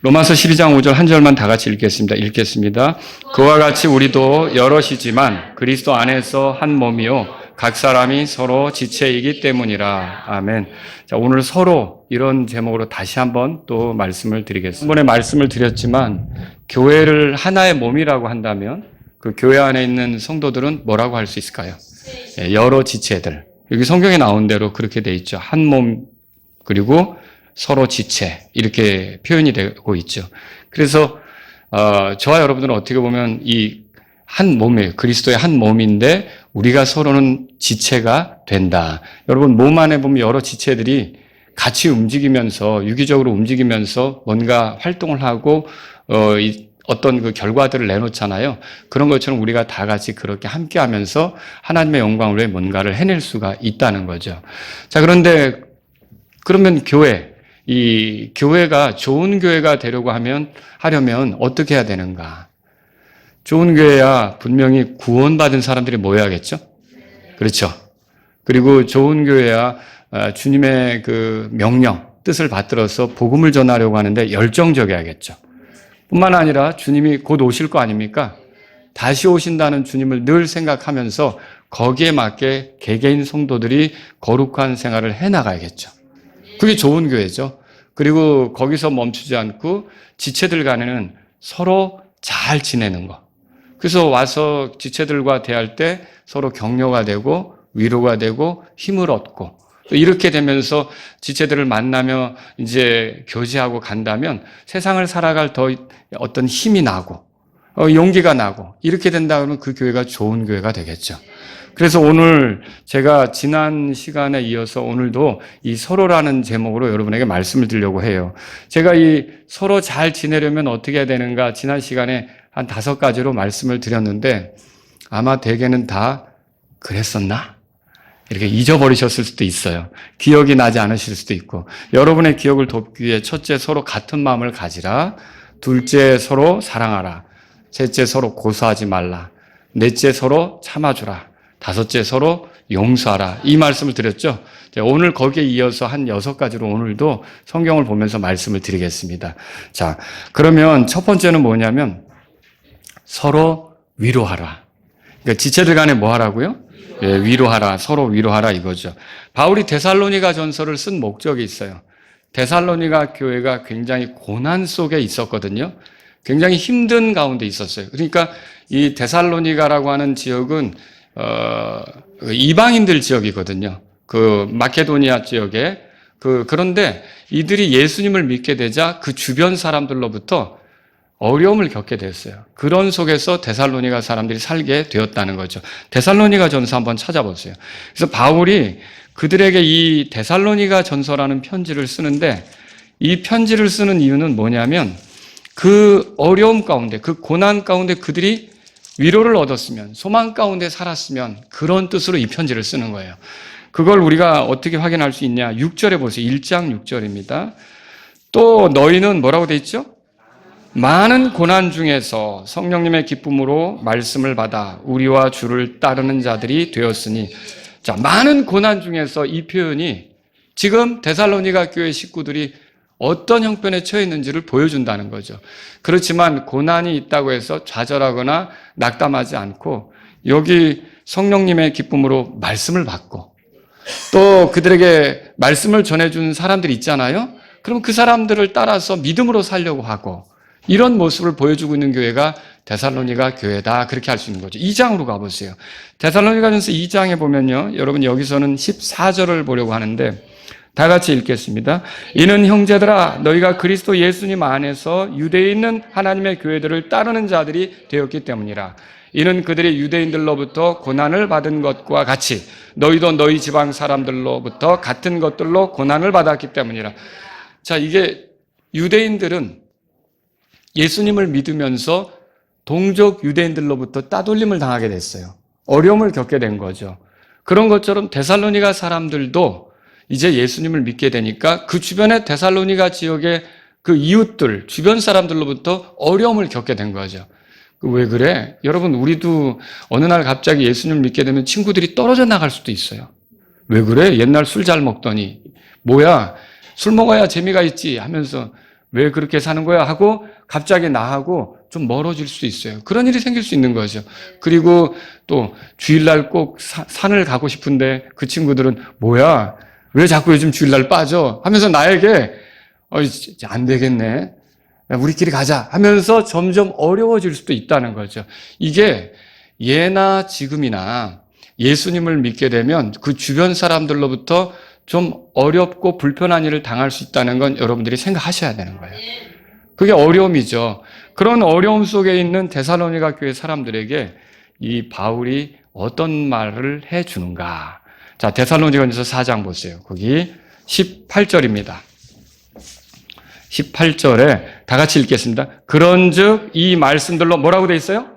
로마서 12장 5절 한 절만 다 같이 읽겠습니다. 그와 같이 우리도 여럿이지만 그리스도 안에서 한 몸이요 각 사람이 서로 지체이기 때문이라. 아멘. 자, 오늘 서로 이런 제목으로 다시 한번 또 말씀을 드리겠습니다. 지난번에 말씀을 드렸지만 교회를 하나의 몸이라고 한다면 그 교회 안에 있는 성도들은 뭐라고 할 수 있을까요? 여러 지체들. 여기 성경에 나온 대로 그렇게 돼 있죠. 한 몸 그리고 서로 지체 이렇게 표현이 되고 있죠. 그래서 저와 여러분들은 어떻게 보면 이 한 몸이에요. 그리스도의 한 몸인데 우리가 서로는 지체가 된다. 여러분 몸 안에 보면 여러 지체들이 같이 움직이면서 유기적으로 움직이면서 뭔가 활동을 하고 어떤 그 결과들을 내놓잖아요. 그런 것처럼 우리가 다 같이 그렇게 함께하면서 하나님의 영광을 위해 뭔가를 해낼 수가 있다는 거죠. 자, 그런데 그러면 이 교회가 좋은 교회가 되려고 하려면 어떻게 해야 되는가? 좋은 교회야 분명히 구원받은 사람들이 모여야겠죠? 그렇죠. 그리고 좋은 교회야 주님의 그 명령, 뜻을 받들어서 복음을 전하려고 하는데 열정적이어야겠죠. 뿐만 아니라 주님이 곧 오실 거 아닙니까? 다시 오신다는 주님을 늘 생각하면서 거기에 맞게 개개인 성도들이 거룩한 생활을 해나가야겠죠. 그게 좋은 교회죠. 그리고 거기서 멈추지 않고 지체들 간에는 서로 잘 지내는 거. 그래서 와서 지체들과 대할 때 서로 격려가 되고 위로가 되고 힘을 얻고 이렇게 되면서 지체들을 만나며 이제 교제하고 간다면 세상을 살아갈 더 어떤 힘이 나고 용기가 나고 이렇게 된다 그러면 그 교회가 좋은 교회가 되겠죠. 그래서 오늘 제가 지난 시간에 이어서 오늘도 이 서로라는 제목으로 여러분에게 말씀을 드리려고 해요. 제가 이 서로 잘 지내려면 어떻게 해야 되는가 지난 시간에 한 5가지로 말씀을 드렸는데 아마 대개는 다 그랬었나? 이렇게 잊어버리셨을 수도 있어요. 기억이 나지 않으실 수도 있고 여러분의 기억을 돕기 위해 첫째 서로 같은 마음을 가지라. 둘째 서로 사랑하라. 셋째 서로 고소하지 말라. 넷째 서로 참아주라. 다섯째 서로 용서하라. 이 말씀을 드렸죠. 오늘 거기에 이어서 한 6가지로 오늘도 성경을 보면서 말씀을 드리겠습니다. 자, 그러면 첫 번째는 뭐냐면 서로 위로하라. 그러니까 지체들 간에 뭐 하라고요? 예, 위로하라. 서로 위로하라 이거죠. 바울이 데살로니가 전서를 쓴 목적이 있어요. 데살로니가 교회가 굉장히 고난 속에 있었거든요. 굉장히 힘든 가운데 있었어요. 그러니까 이 데살로니가라고 하는 지역은 이방인들 지역이거든요. 그 마케도니아 지역에 그런데 이들이 예수님을 믿게 되자 그 주변 사람들로부터 어려움을 겪게 됐어요. 그런 속에서 데살로니가 사람들이 살게 되었다는 거죠. 데살로니가 전서 한번 찾아보세요. 그래서 바울이 그들에게 이 데살로니가 전서라는 편지를 쓰는데 이 편지를 쓰는 이유는 뭐냐면 그 어려움 가운데 그 고난 가운데 그들이 위로를 얻었으면 소망 가운데 살았으면 그런 뜻으로 이 편지를 쓰는 거예요. 그걸 우리가 어떻게 확인할 수 있냐? 6절에 보세요. 1장 6절입니다. 또 너희는 뭐라고 돼 있죠? 많은 고난 중에서 성령님의 기쁨으로 말씀을 받아 우리와 주를 따르는 자들이 되었으니 자, 많은 고난 중에서 이 표현이 지금 데살로니가 교회 식구들이 어떤 형편에 처해 있는지를 보여준다는 거죠. 그렇지만 고난이 있다고 해서 좌절하거나 낙담하지 않고 여기 성령님의 기쁨으로 말씀을 받고 또 그들에게 말씀을 전해준 사람들이 있잖아요. 그럼 그 사람들을 따라서 믿음으로 살려고 하고 이런 모습을 보여주고 있는 교회가 데살로니가 교회다. 그렇게 할 수 있는 거죠. 2장으로 가보세요. 데살로니가전서 2장에 보면요. 여러분 여기서는 14절을 보려고 하는데 다 같이 읽겠습니다. 이는 형제들아 너희가 그리스도 예수님 안에서 유대에 있는 하나님의 교회들을 따르는 자들이 되었기 때문이라. 이는 그들이 유대인들로부터 고난을 받은 것과 같이 너희도 너희 지방 사람들로부터 같은 것들로 고난을 받았기 때문이라. 자, 이게 유대인들은 예수님을 믿으면서 동족 유대인들로부터 따돌림을 당하게 됐어요. 어려움을 겪게 된 거죠. 그런 것처럼 데살로니가 사람들도 이제 예수님을 믿게 되니까 그 주변의 데살로니가 지역의 그 이웃들, 주변 사람들로부터 어려움을 겪게 된 거죠. 왜 그래? 여러분, 우리도 어느 날 갑자기 예수님을 믿게 되면 친구들이 떨어져 나갈 수도 있어요. 왜 그래? 옛날 술 잘 먹더니 뭐야? 술 먹어야 재미가 있지 하면서 왜 그렇게 사는 거야? 하고 갑자기 나하고 좀 멀어질 수 있어요. 그런 일이 생길 수 있는 거죠. 그리고 또 주일날 꼭 산을 가고 싶은데 그 친구들은 뭐야? 왜 자꾸 요즘 주일날 빠져? 하면서 나에게 안 되겠네. 우리끼리 가자 하면서 점점 어려워질 수도 있다는 거죠. 이게 예나 지금이나 예수님을 믿게 되면 그 주변 사람들로부터 좀 어렵고 불편한 일을 당할 수 있다는 건 여러분들이 생각하셔야 되는 거예요. 그게 어려움이죠. 그런 어려움 속에 있는 데살로니가 교회 사람들에게 이 바울이 어떤 말을 해주는가. 자, 데살로니가전서 4장 보세요. 거기 18절입니다. 18절에 다 같이 읽겠습니다. 그런즉 이 말씀들로 뭐라고 돼 있어요?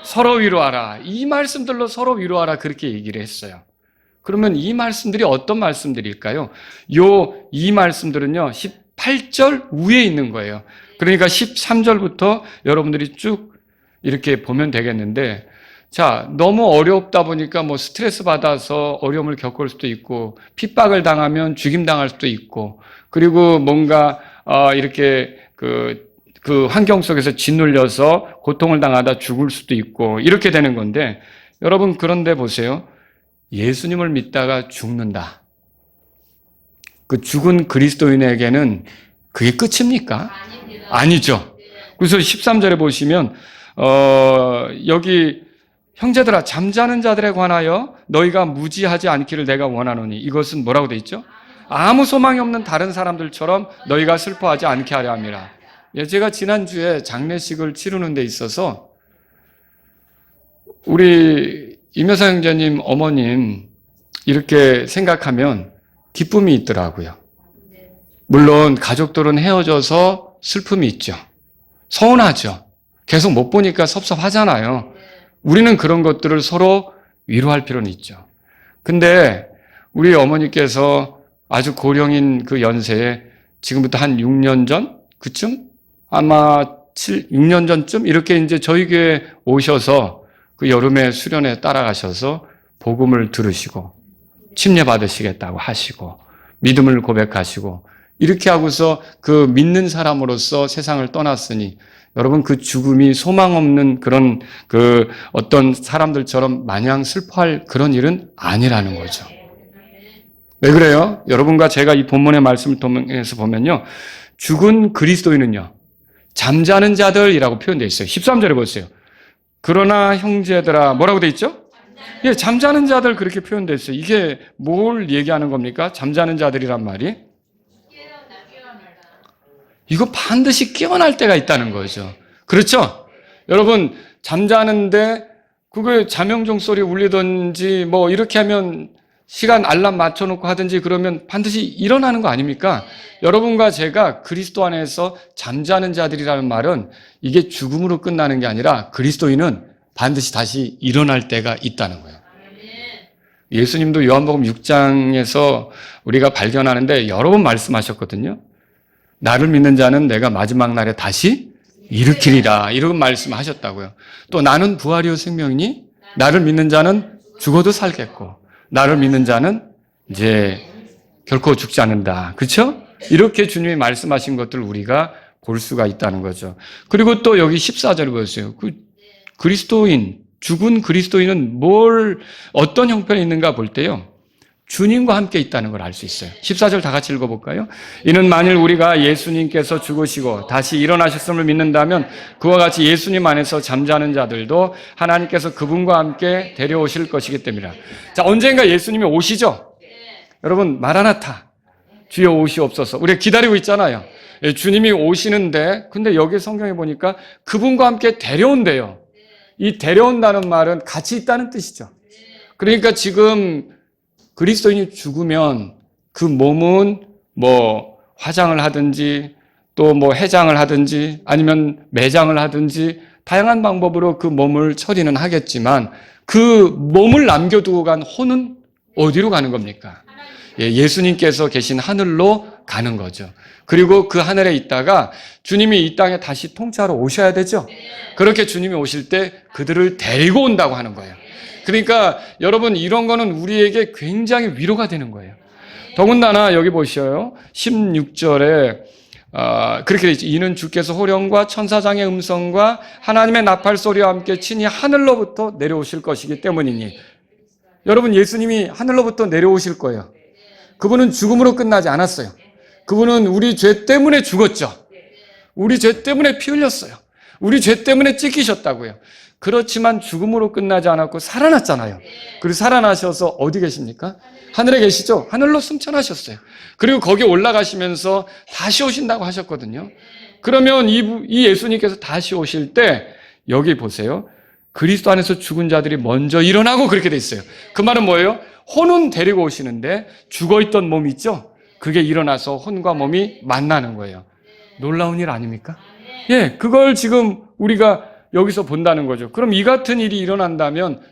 서로 위로하라. 이 말씀들로 서로 위로하라. 그렇게 얘기를 했어요. 그러면 이 말씀들이 어떤 말씀들일까요? 이 말씀들은요, 18절 위에 있는 거예요. 그러니까 13절부터 여러분들이 쭉 이렇게 보면 되겠는데, 자, 너무 어렵다 보니까 뭐 스트레스 받아서 어려움을 겪을 수도 있고, 핍박을 당하면 죽임당할 수도 있고, 그리고 뭔가, 이렇게 그 환경 속에서 짓눌려서 고통을 당하다 죽을 수도 있고, 이렇게 되는 건데, 여러분, 그런데 보세요. 예수님을 믿다가 죽는다. 그 죽은 그리스도인에게는 그게 끝입니까? 아니죠. 그래서 13절에 보시면 여기 형제들아 잠자는 자들에 관하여 너희가 무지하지 않기를 내가 원하노니 이것은 뭐라고 돼 있죠? 아무 소망이 없는 다른 사람들처럼 너희가 슬퍼하지 않게 하려 함이라. 제가 지난주에 장례식을 치르는 데 있어서 우리 임여사 형제님 어머님 이렇게 생각하면 기쁨이 있더라고요. 물론 가족들은 헤어져서 슬픔이 있죠. 서운하죠. 계속 못 보니까 섭섭하잖아요. 우리는 그런 것들을 서로 위로할 필요는 있죠. 근데 우리 어머니께서 아주 고령인 그 연세에 지금부터 한 6년 전? 그쯤? 아마 6년 전쯤? 이렇게 이제 저희 교회에 오셔서 그 여름에 수련회 따라가셔서 복음을 들으시고 침례 받으시겠다고 하시고 믿음을 고백하시고 이렇게 하고서 그 믿는 사람으로서 세상을 떠났으니 여러분 그 죽음이 소망 없는 그런 그 어떤 사람들처럼 마냥 슬퍼할 그런 일은 아니라는 거죠. 왜 그래요? 여러분과 제가 이 본문의 말씀을 통해서 보면요. 죽은 그리스도인은요. 잠자는 자들이라고 표현되어 있어요. 13절에 보세요. 그러나 형제들아 뭐라고 돼 있죠? 예, 잠자는 자들 그렇게 표현되어 있어요. 이게 뭘 얘기하는 겁니까? 잠자는 자들이란 말이? 이거 반드시 깨어날 때가 있다는 거죠. 그렇죠? 여러분 잠자는데 그게 자명종 소리 울리든지 뭐 이렇게 하면 시간 알람 맞춰놓고 하든지 그러면 반드시 일어나는 거 아닙니까? 여러분과 제가 그리스도 안에서 잠자는 자들이라는 말은 이게 죽음으로 끝나는 게 아니라 그리스도인은 반드시 다시 일어날 때가 있다는 거예요. 예수님도 요한복음 6장에서 우리가 발견하는데 여러 번 말씀하셨거든요. 나를 믿는 자는 내가 마지막 날에 다시 일으키리라 이런 말씀하셨다고요. 또 나는 부활이요 생명이니 나를 믿는 자는 죽어도 살겠고 나를 믿는 자는 이제 결코 죽지 않는다. 그렇죠? 이렇게 주님이 말씀하신 것들을 우리가 볼 수가 있다는 거죠. 그리고 또 여기 14절 보세요. 그 그리스도인, 죽은 그리스도인은 어떤 형편이 있는가 볼 때요. 주님과 함께 있다는 걸 알 수 있어요. 14절 다 같이 읽어볼까요? 이는 만일 우리가 예수님께서 죽으시고 다시 일어나셨음을 믿는다면 그와 같이 예수님 안에서 잠자는 자들도 하나님께서 그분과 함께 데려오실 것이기 때문이라. 자, 언젠가 예수님이 오시죠? 여러분, 마라나타. 주여 오시옵소서. 우리가 기다리고 있잖아요. 주님이 오시는데, 근데 여기 성경에 보니까 그분과 함께 데려온대요. 이 데려온다는 말은 같이 있다는 뜻이죠. 그러니까 지금 그리스도인이 죽으면 그 몸은 뭐 화장을 하든지 또 뭐 해장을 하든지 아니면 매장을 하든지 다양한 방법으로 그 몸을 처리는 하겠지만 그 몸을 남겨두고 간 혼은 어디로 가는 겁니까? 예수님께서 계신 하늘로 가는 거죠. 그리고 그 하늘에 있다가 주님이 이 땅에 다시 통치하러 오셔야 되죠. 그렇게 주님이 오실 때 그들을 데리고 온다고 하는 거예요. 그러니까 여러분 이런 거는 우리에게 굉장히 위로가 되는 거예요. 더군다나 여기 보셔요. 16절에 그렇게 되죠. 이는 주께서 호령과 천사장의 음성과 하나님의 나팔 소리와 함께 친히 하늘로부터 내려오실 것이기 때문이니. 여러분, 예수님이 하늘로부터 내려오실 거예요. 그분은 죽음으로 끝나지 않았어요. 그분은 우리 죄 때문에 죽었죠. 우리 죄 때문에 피 흘렸어요. 우리 죄 때문에 찢기셨다고요. 그렇지만 죽음으로 끝나지 않았고 살아났잖아요. 그리고 살아나셔서 어디 계십니까? 하늘에 계시죠? 하늘로 승천하셨어요. 그리고 거기 올라가시면서 다시 오신다고 하셨거든요. 그러면 이 예수님께서 다시 오실 때 여기 보세요. 그리스도 안에서 죽은 자들이 먼저 일어나고 그렇게 돼 있어요. 그 말은 뭐예요? 혼은 데리고 오시는데 죽어있던 몸이 있죠? 그게 일어나서 혼과 몸이 만나는 거예요. 놀라운 일 아닙니까? 예, 그걸 지금 우리가 여기서 본다는 거죠. 그럼 이 같은 일이 일어난다면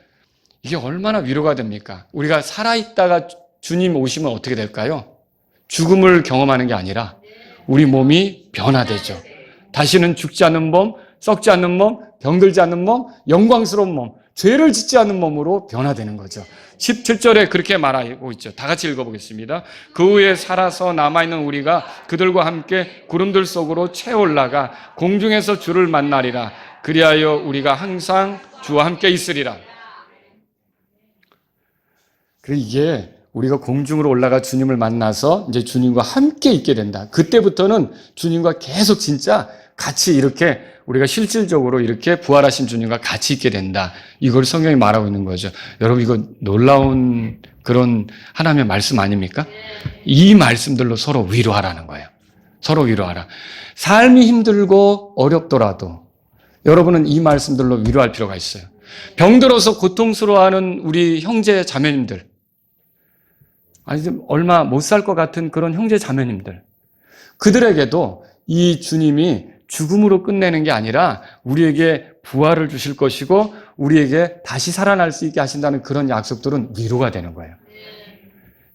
이게 얼마나 위로가 됩니까? 우리가 살아있다가 주님 오시면 어떻게 될까요? 죽음을 경험하는 게 아니라 우리 몸이 변화되죠. 다시는 죽지 않는 몸, 썩지 않는 몸, 병들지 않는 몸, 영광스러운 몸, 죄를 짓지 않는 몸으로 변화되는 거죠. 17절에 그렇게 말하고 있죠. 다 같이 읽어보겠습니다. 그 후에 살아서 남아있는 우리가 그들과 함께 구름들 속으로 채 올라가 공중에서 주를 만나리라. 그리하여 우리가 항상 주와 함께 있으리라. 그래, 이게 우리가 공중으로 올라가 주님을 만나서 이제 주님과 함께 있게 된다. 그때부터는 주님과 계속 진짜 같이 이렇게 우리가 실질적으로 이렇게 부활하신 주님과 같이 있게 된다. 이걸 성경이 말하고 있는 거죠. 여러분, 이거 놀라운 그런 하나님의 말씀 아닙니까? 이 말씀들로 서로 위로하라는 거예요. 서로 위로하라. 삶이 힘들고 어렵더라도 여러분은 이 말씀들로 위로할 필요가 있어요. 병들어서 고통스러워하는 우리 형제 자매님들, 아니 좀 얼마 못 살 것 같은 그런 형제 자매님들, 그들에게도 이 주님이 죽음으로 끝내는 게 아니라 우리에게 부활을 주실 것이고 우리에게 다시 살아날 수 있게 하신다는 그런 약속들은 위로가 되는 거예요.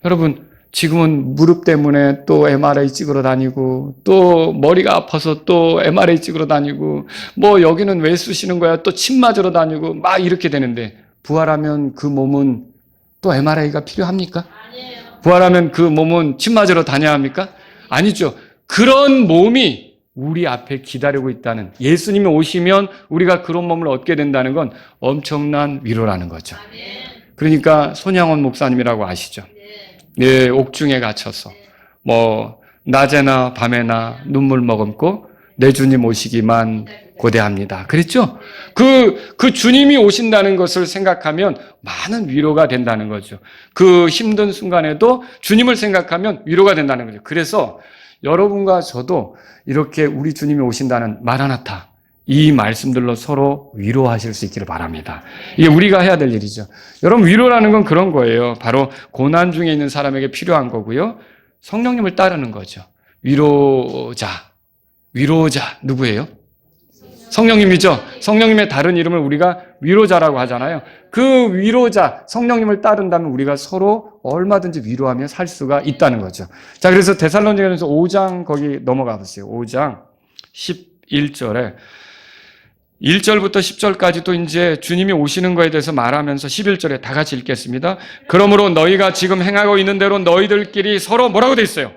여러분, 지금은 무릎 때문에 또 MRI 찍으러 다니고 또 머리가 아파서 또 MRI 찍으러 다니고 뭐 여기는 왜 쑤시는 거야 또 침 맞으러 다니고 막 이렇게 되는데 부활하면 그 몸은 또 MRI가 필요합니까? 아니에요. 부활하면 그 몸은 침 맞으러 다녀야 합니까? 아니죠. 그런 몸이 우리 앞에 기다리고 있다는, 예수님이 오시면 우리가 그런 몸을 얻게 된다는 건 엄청난 위로라는 거죠. 그러니까 손양원 목사님이라고 아시죠? 예, 옥중에 갇혀서 뭐 낮에나 밤에나 눈물 머금고 내 주님 오시기만 고대합니다. 그랬죠? 그 주님이 오신다는 것을 생각하면 많은 위로가 된다는 거죠. 그 힘든 순간에도 주님을 생각하면 위로가 된다는 거죠. 그래서 여러분과 저도 이렇게 우리 주님이 오신다는 마라나타, 이 말씀들로 서로 위로하실 수 있기를 바랍니다. 이게 우리가 해야 될 일이죠. 여러분, 위로라는 건 그런 거예요. 바로 고난 중에 있는 사람에게 필요한 거고요. 성령님을 따르는 거죠. 위로자 누구예요? 성령님이죠. 성령님의 다른 이름을 우리가 위로자라고 하잖아요. 그 위로자 성령님을 따른다면 우리가 서로 얼마든지 위로하며 살 수가 있다는 거죠. 자, 그래서 데살로니가전서 5장 거기 넘어가 보세요. 5장 11절에 1절부터 10절까지 또 이제 주님이 오시는 거에 대해서 말하면서 11절에 다 같이 읽겠습니다. 그러므로 너희가 지금 행하고 있는 대로 너희들끼리 서로 뭐라고 돼 있어요?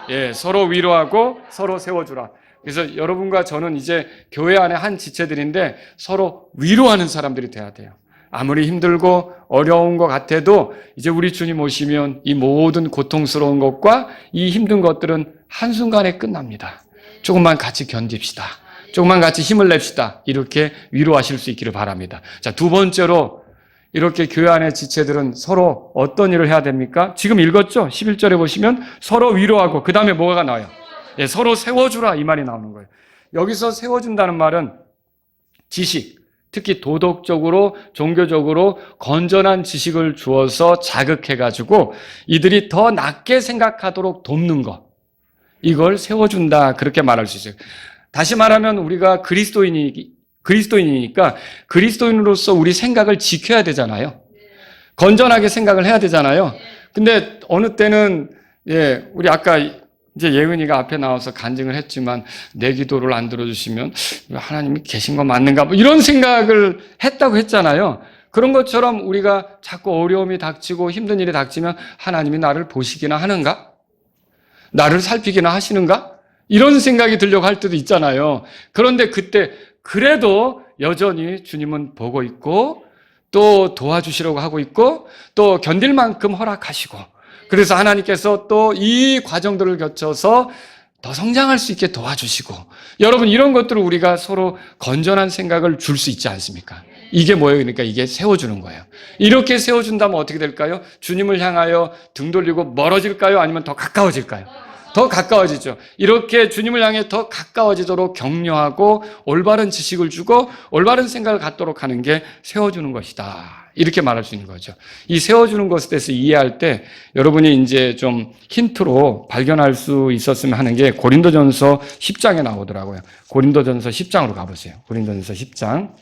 예, 서로 위로하고 서로 세워주라. 그래서 여러분과 저는 이제 교회 안에 한 지체들인데 서로 위로하는 사람들이 돼야 돼요. 아무리 힘들고 어려운 것 같아도 이제 우리 주님 오시면 이 모든 고통스러운 것과 이 힘든 것들은 한순간에 끝납니다. 조금만 같이 견딥시다. 조금만 같이 힘을 냅시다. 이렇게 위로하실 수 있기를 바랍니다. 자, 두 번째로 이렇게 교회 안의 지체들은 서로 어떤 일을 해야 됩니까? 지금 읽었죠? 11절에 보시면 서로 위로하고 그 다음에 뭐가 나와요? 예, 서로 세워주라 이 말이 나오는 거예요. 여기서 세워준다는 말은 지식, 특히 도덕적으로 종교적으로 건전한 지식을 주어서 자극해가지고 이들이 더 낮게 생각하도록 돕는 것, 이걸 세워준다 그렇게 말할 수 있어요. 다시 말하면 우리가 그리스도인이니까 그리스도인으로서 우리 생각을 지켜야 되잖아요. 건전하게 생각을 해야 되잖아요. 근데 어느 때는 우리 아까 이제 예은이가 앞에 나와서 간증을 했지만 내 기도를 안 들어주시면 하나님이 계신 거 맞는가 뭐 이런 생각을 했다고 했잖아요. 그런 것처럼 우리가 자꾸 어려움이 닥치고 힘든 일이 닥치면 하나님이 나를 보시기나 하는가? 나를 살피기나 하시는가? 이런 생각이 들려고 할 때도 있잖아요. 그런데 그때 그래도 여전히 주님은 보고 있고 또 도와주시려고 하고 있고 또 견딜 만큼 허락하시고, 그래서 하나님께서 또 이 과정들을 거쳐서 더 성장할 수 있게 도와주시고, 여러분 이런 것들을 우리가 서로 건전한 생각을 줄 수 있지 않습니까? 이게 뭐예요? 그러니까 이게 세워주는 거예요. 이렇게 세워준다면 어떻게 될까요? 주님을 향하여 등 돌리고 멀어질까요? 아니면 더 가까워질까요? 더 가까워지죠. 이렇게 주님을 향해 더 가까워지도록 격려하고 올바른 지식을 주고 올바른 생각을 갖도록 하는 게 세워주는 것이다, 이렇게 말할 수 있는 거죠. 이 세워주는 것에 대해서 이해할 때 여러분이 이제 좀 힌트로 발견할 수 있었으면 하는 게 고린도전서 10장에 나오더라고요. 고린도전서 10장으로 가보세요. 고린도전서 10장.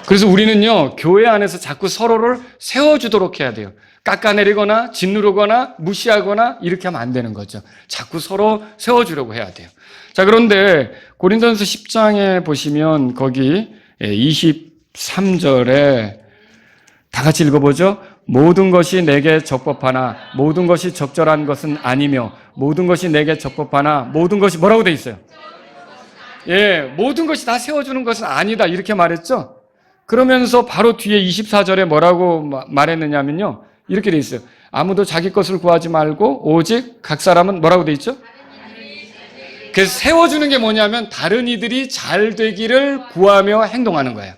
그래서 우리는요, 교회 안에서 자꾸 서로를 세워주도록 해야 돼요. 깎아내리거나 짓누르거나 무시하거나 이렇게 하면 안 되는 거죠. 자꾸 서로 세워주려고 해야 돼요. 자, 그런데 고린도전서 10장에 보시면 거기 23절에 다 같이 읽어보죠. 모든 것이 내게 적법하나 모든 것이 적절한 것은 아니며 모든 것이 내게 적법하나 모든 것이 뭐라고 돼 있어요? 예, 모든 것이 다 세워주는 것은 아니다, 이렇게 말했죠. 그러면서 바로 뒤에 24절에 뭐라고 말했느냐면요, 이렇게 돼 있어요. 아무도 자기 것을 구하지 말고 오직 각 사람은 뭐라고 돼 있죠? 그래서 세워주는 게 뭐냐면 다른 이들이 잘 되기를 구하며 행동하는 거예요.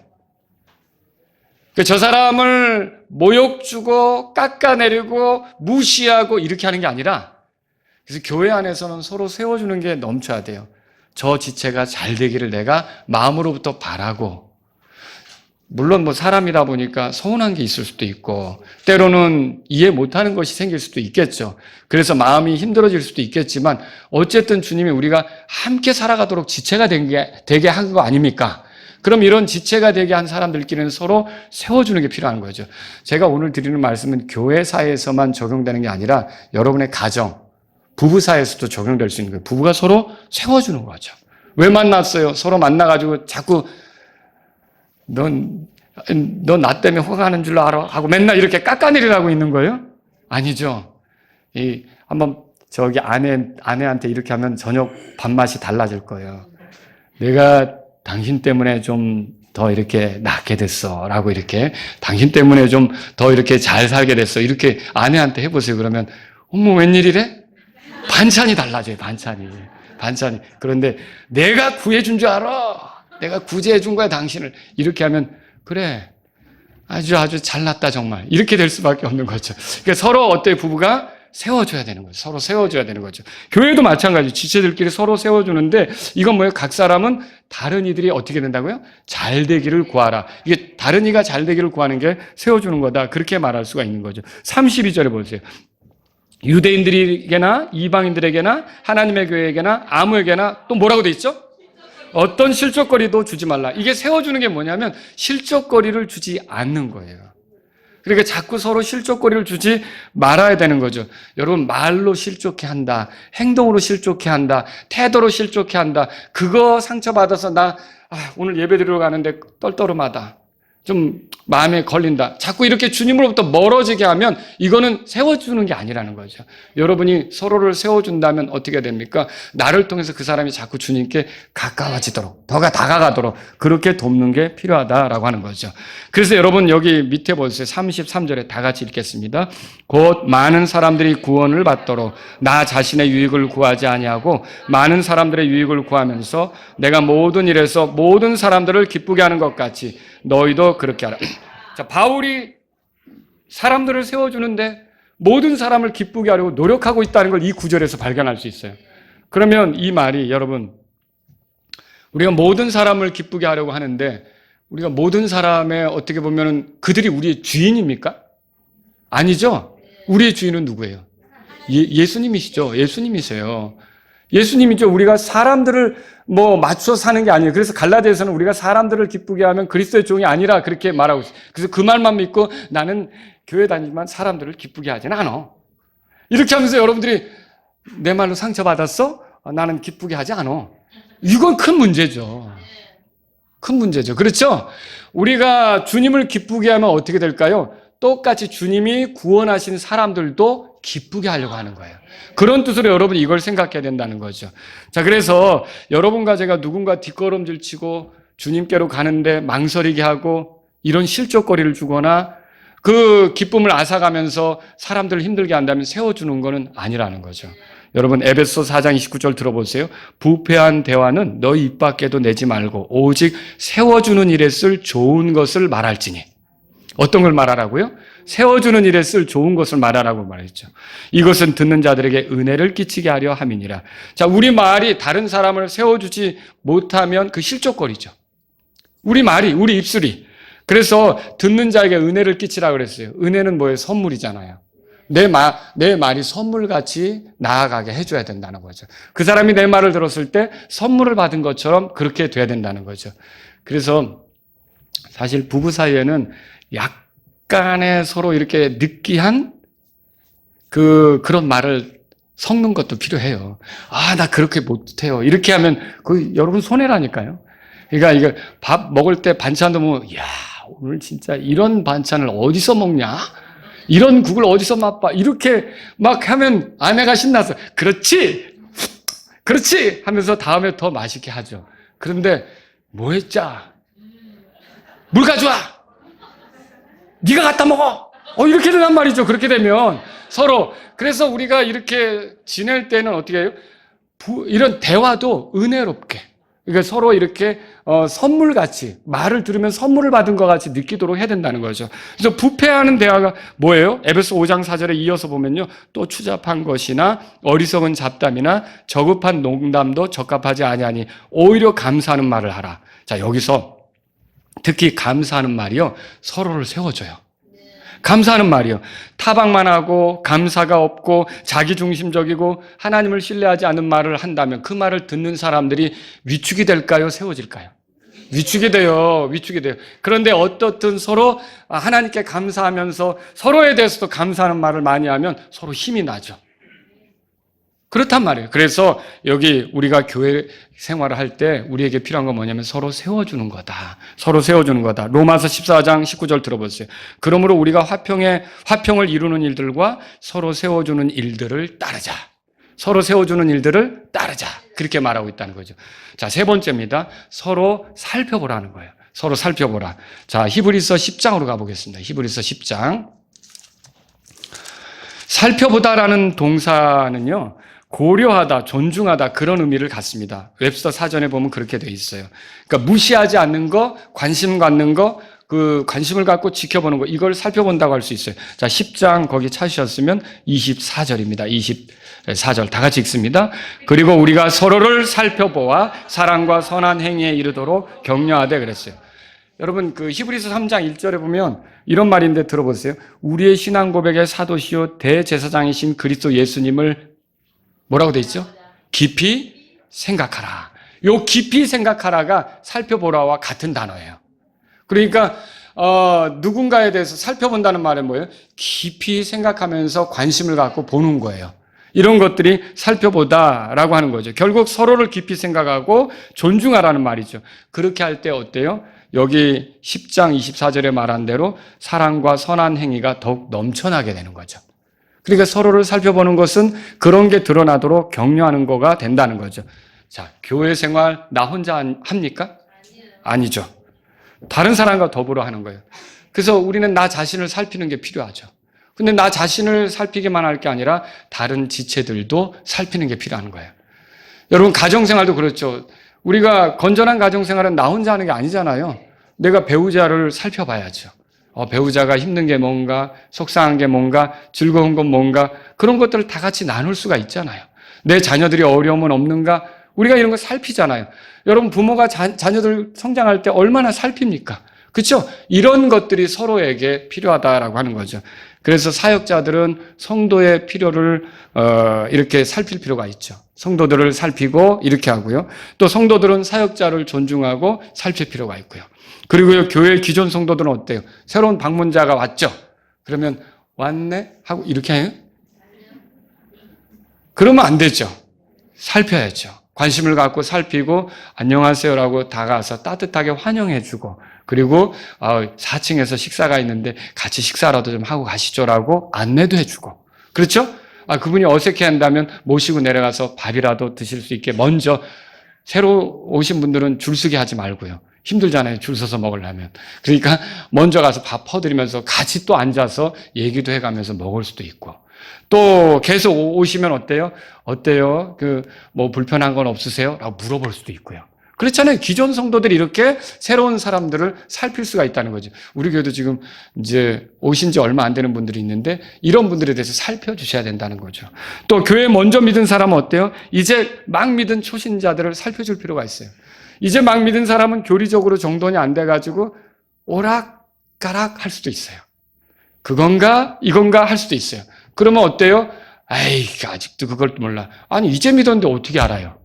저 사람을 모욕 주고 깎아내리고 무시하고 이렇게 하는 게 아니라, 그래서 교회 안에서는 서로 세워주는 게 넘쳐야 돼요. 저 지체가 잘 되기를 내가 마음으로부터 바라고, 물론 뭐 사람이다 보니까 서운한 게 있을 수도 있고 때로는 이해 못하는 것이 생길 수도 있겠죠. 그래서 마음이 힘들어질 수도 있겠지만 어쨌든 주님이 우리가 함께 살아가도록 지체가 되게 한 거 아닙니까? 그럼 이런 지체가 되게 한 사람들끼리는 서로 세워주는 게 필요한 거죠. 제가 오늘 드리는 말씀은 교회사에서만 적용되는 게 아니라 여러분의 가정, 부부 사이에서도 적용될 수 있는 거예요. 부부가 서로 세워주는 거죠. 왜 만났어요? 서로 만나가지고 자꾸 넌 나 때문에 화가는 줄 알아? 하고 맨날 이렇게 깎아내리라고 있는 거예요? 아니죠. 한번 저기 아내한테 이렇게 하면 저녁 밥맛이 달라질 거예요. 내가 당신 때문에 좀 더 이렇게 낫게 됐어. 라고 이렇게, 당신 때문에 좀 더 이렇게 잘 살게 됐어. 이렇게 아내한테 해보세요. 그러면, 어머, 웬일이래? 반찬이 달라져요, 반찬이. 그런데 내가 구해준 줄 알아. 내가 구제해준 거야, 당신을. 이렇게 하면, 그래, 아주 잘났다, 정말. 이렇게 될 수밖에 없는 거죠. 그러니까 서로 어때요? 부부가 세워줘야 되는 거죠. 서로 세워줘야 되는 거죠. 교회도 마찬가지. 지체들끼리 서로 세워주는데, 이건 뭐예요? 각 사람은 다른 이들이 어떻게 된다고요? 잘 되기를 구하라. 이게 다른 이가 잘 되기를 구하는 게 세워주는 거다. 그렇게 말할 수가 있는 거죠. 32절에 보세요. 유대인들에게나 이방인들에게나 하나님의 교회에게나 아무에게나 또 뭐라고 돼 있죠? 어떤 실족거리도 주지 말라. 이게 세워주는 게 뭐냐면 실족거리를 주지 않는 거예요. 그러니까 자꾸 서로 실족거리를 주지 말아야 되는 거죠. 여러분, 말로 실족해 한다, 행동으로 실족해 한다, 태도로 실족해 한다, 그거 상처받아서 나 오늘 예배 드리러 가는데 떨떠름하다, 좀 마음에 걸린다, 자꾸 이렇게 주님으로부터 멀어지게 하면 이거는 세워주는 게 아니라는 거죠. 여러분이 서로를 세워준다면 어떻게 됩니까? 나를 통해서 그 사람이 자꾸 주님께 가까워지도록, 더 다가가도록 그렇게 돕는 게 필요하다라고 하는 거죠. 그래서 여러분 여기 밑에 보세요. 33절에 다 같이 읽겠습니다. 곧 많은 사람들이 구원을 받도록 나 자신의 유익을 구하지 아니하고 많은 사람들의 유익을 구하면서 내가 모든 일에서 모든 사람들을 기쁘게 하는 것 같이 너희도 그렇게 하라. 자, 바울이 사람들을 세워주는데 모든 사람을 기쁘게 하려고 노력하고 있다는 걸 이 구절에서 발견할 수 있어요. 그러면 이 말이, 여러분, 우리가 모든 사람을 기쁘게 하려고 하는데 우리가 모든 사람의 어떻게 보면 그들이 우리의 주인입니까? 아니죠. 우리의 주인은 누구예요? 예수님이시죠. 예수님이세요. 예수님이죠. 우리가 사람들을 맞춰 사는 게 아니에요. 그래서 갈라디아에서는 우리가 사람들을 기쁘게 하면 그리스도의 종이 아니라 그렇게 말하고 있어요. 그래서 그 말만 믿고 나는 교회 다니지만 사람들을 기쁘게 하지는 않아. 이렇게 하면서 여러분들이 내 말로 상처받았어? 나는 기쁘게 하지 않아. 이건 큰 문제죠. 큰 문제죠. 그렇죠? 우리가 주님을 기쁘게 하면 어떻게 될까요? 똑같이 주님이 구원하신 사람들도 기쁘게 하려고 하는 거예요. 그런 뜻으로 여러분 이걸 생각해야 된다는 거죠. 자, 그래서 여러분과 제가 누군가 뒷걸음질 치고 주님께로 가는데 망설이게 하고 이런 실족거리를 주거나 그 기쁨을 앗아가면서 사람들을 힘들게 한다면 세워주는 거는 아니라는 거죠. 여러분 에베소 4장 29절 들어보세요. 부패한 대화는 너희 입 밖에도 내지 말고 오직 세워주는 일에 쓸 좋은 것을 말할지니. 어떤 걸 말하라고요? 세워주는 일에 쓸 좋은 것을 말하라고 말했죠. 이것은 듣는 자들에게 은혜를 끼치게 하려 함이니라. 자, 우리 말이 다른 사람을 세워주지 못하면 그 실족거리죠. 우리 말이, 우리 입술이. 그래서 듣는 자에게 은혜를 끼치라 그랬어요. 은혜는 뭐예요? 선물이잖아요. 내 말이 선물같이 나아가게 해줘야 된다는 거죠. 그 사람이 내 말을 들었을 때 선물을 받은 것처럼 그렇게 돼야 된다는 거죠. 그래서 사실 부부 사이에는 약간의 서로 이렇게 느끼한 그런 말을 섞는 것도 필요해요. 아, 나 그렇게 못해요. 이렇게 하면 여러분 손해라니까요. 그러니까 이거 밥 먹을 때 반찬도 보면, 야, 오늘 진짜 이런 반찬을 어디서 먹냐? 이런 국을 어디서 맛봐? 이렇게 막 하면 아내가 신나서 그렇지! 그렇지! 하면서 다음에 더 맛있게 하죠. 그런데 뭐 했자? 물 가져와! 네가 갖다 먹어! 이렇게 된단 말이죠. 그렇게 되면 서로. 그래서 우리가 이렇게 지낼 때는 어떻게 해요? 이런 대화도 은혜롭게. 그러니까 서로 이렇게 선물같이 말을 들으면 선물을 받은 것 같이 느끼도록 해야 된다는 거죠. 그래서 부패하는 대화가 뭐예요? 에베소 5장 4절에 이어서 보면요. 또 추잡한 것이나 어리석은 잡담이나 저급한 농담도 적합하지 아니하니 오히려 감사하는 말을 하라. 자, 여기서 특히 감사하는 말이요. 서로를 세워줘요. 감사하는 말이요. 타박만 하고 감사가 없고 자기중심적이고 하나님을 신뢰하지 않는 말을 한다면 그 말을 듣는 사람들이 위축이 될까요? 세워질까요? 위축이 돼요. 위축이 돼요. 그런데 어떻든 서로 하나님께 감사하면서 서로에 대해서도 감사하는 말을 많이 하면 서로 힘이 나죠. 그렇단 말이에요. 그래서 여기 우리가 교회 생활을 할 때 우리에게 필요한 건 뭐냐면 서로 세워주는 거다. 서로 세워주는 거다. 로마서 14장 19절 들어보세요. 그러므로 우리가 화평을 이루는 일들과 서로 세워주는 일들을 따르자. 서로 세워주는 일들을 따르자. 그렇게 말하고 있다는 거죠. 자, 세 번째입니다. 서로 살펴보라는 거예요. 서로 살펴보라. 자, 히브리서 10장으로 가보겠습니다. 히브리서 10장. 살펴보다라는 동사는요. 고려하다, 존중하다 그런 의미를 갖습니다. 웹스터 사전에 보면 그렇게 돼 있어요. 그러니까 무시하지 않는 거, 관심 갖는 거, 관심을 갖고 지켜보는 거 이걸 살펴본다고 할 수 있어요. 자, 10장 거기 찾으셨으면 24절입니다. 24절 다 같이 읽습니다. 그리고 우리가 서로를 살펴보아 사랑과 선한 행위에 이르도록 격려하되 그랬어요. 여러분 히브리서 3장 1절에 보면 이런 말인데 들어보세요. 우리의 신앙 고백의 사도시요 대제사장이신 그리스도 예수님을 뭐라고 돼 있죠? 깊이 생각하라. 요 깊이 생각하라가 살펴보라와 같은 단어예요. 그러니까 누군가에 대해서 살펴본다는 말은 뭐예요? 깊이 생각하면서 관심을 갖고 보는 거예요. 이런 것들이 살펴보다라고 하는 거죠. 결국 서로를 깊이 생각하고 존중하라는 말이죠. 그렇게 할 때 어때요? 여기 10장 24절에 말한 대로 사랑과 선한 행위가 더욱 넘쳐나게 되는 거죠. 그러니까 서로를 살펴보는 것은 그런 게 드러나도록 격려하는 거가 된다는 거죠. 자, 교회 생활 나 혼자 합니까? 아니죠. 다른 사람과 더불어 하는 거예요. 그래서 우리는 나 자신을 살피는 게 필요하죠. 근데 나 자신을 살피기만 할 게 아니라 다른 지체들도 살피는 게 필요한 거예요. 여러분 가정생활도 그렇죠. 우리가 건전한 가정생활은 나 혼자 하는 게 아니잖아요. 내가 배우자를 살펴봐야죠. 배우자가 힘든 게 뭔가, 속상한 게 뭔가, 즐거운 건 뭔가 그런 것들을 다 같이 나눌 수가 있잖아요. 내 자녀들이 어려움은 없는가? 우리가 이런 거 살피잖아요. 여러분 부모가 자녀들 성장할 때 얼마나 살핍니까? 그렇죠? 이런 것들이 서로에게 필요하다라고 하는 거죠. 그래서 사역자들은 성도의 필요를 이렇게 살필 필요가 있죠. 성도들을 살피고 이렇게 하고요. 또 성도들은 사역자를 존중하고 살필 필요가 있고요. 그리고 교회 기존 성도들은 어때요? 새로운 방문자가 왔죠? 그러면 왔네? 하고 이렇게 해요? 그러면 안 되죠. 살펴야죠. 관심을 갖고 살피고 안녕하세요라고 다가와서 따뜻하게 환영해주고 그리고 4층에서 식사가 있는데 같이 식사라도 좀 하고 가시죠라고 안내도 해주고 그렇죠? 그분이 어색해 한다면 모시고 내려가서 밥이라도 드실 수 있게 먼저 새로 오신 분들은 줄서기 하지 말고요. 힘들잖아요. 줄 서서 먹으려면. 그러니까 먼저 가서 밥 퍼드리면서 같이 또 앉아서 얘기도 해가면서 먹을 수도 있고. 또 계속 오시면 어때요? 어때요? 뭐 불편한 건 없으세요? 라고 물어볼 수도 있고요. 그렇잖아요. 기존 성도들이 이렇게 새로운 사람들을 살필 수가 있다는 거죠. 우리 교회도 지금 이제 오신 지 얼마 안 되는 분들이 있는데 이런 분들에 대해서 살펴주셔야 된다는 거죠. 또 교회 먼저 믿은 사람은 어때요? 이제 막 믿은 초신자들을 살펴줄 필요가 있어요. 이제 막 믿은 사람은 교리적으로 정돈이 안 돼가지고 오락가락 할 수도 있어요. 그건가 이건가 할 수도 있어요. 그러면 어때요? 아이, 아직도 그걸 몰라. 아니, 이제 믿었는데 어떻게 알아요?